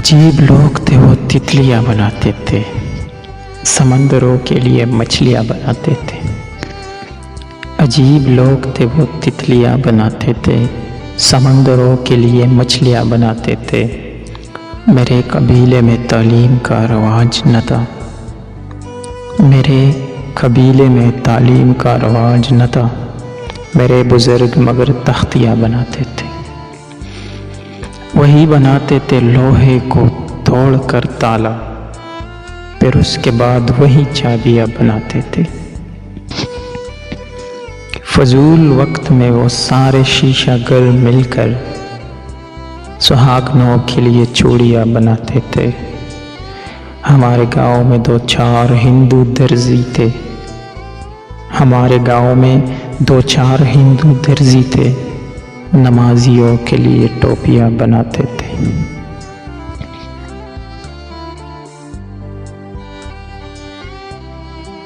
अजीब लोग थे वो, तितलियां बनाते थे, समंदरों के लिए मछलियां बनाते थे। अजीब लोग थे वो, तितलियां बनाते थे, समंदरों के लिए मछलियां बनाते थे। मेरे कबीले में तालीम का रवाज न था, मेरे कबीले में तालीम का रवाज न था। मेरे बुजुर्ग मगर तख्तियाँ बनाते थे, वही बनाते थे लोहे को तोड़कर ताला, फिर उसके बाद वही चाबियाँ बनाते थे। फजूल वक्त में वो सारे शीशा गर मिलकर सुहागनों के लिए चूड़ियाँ बनाते थे। हमारे गांव में 2-4 हिंदू दर्जी थे, हमारे गांव में 2-4 हिंदू दर्जी थे, नमाजियों के लिए टोपियाँ बनाते थे।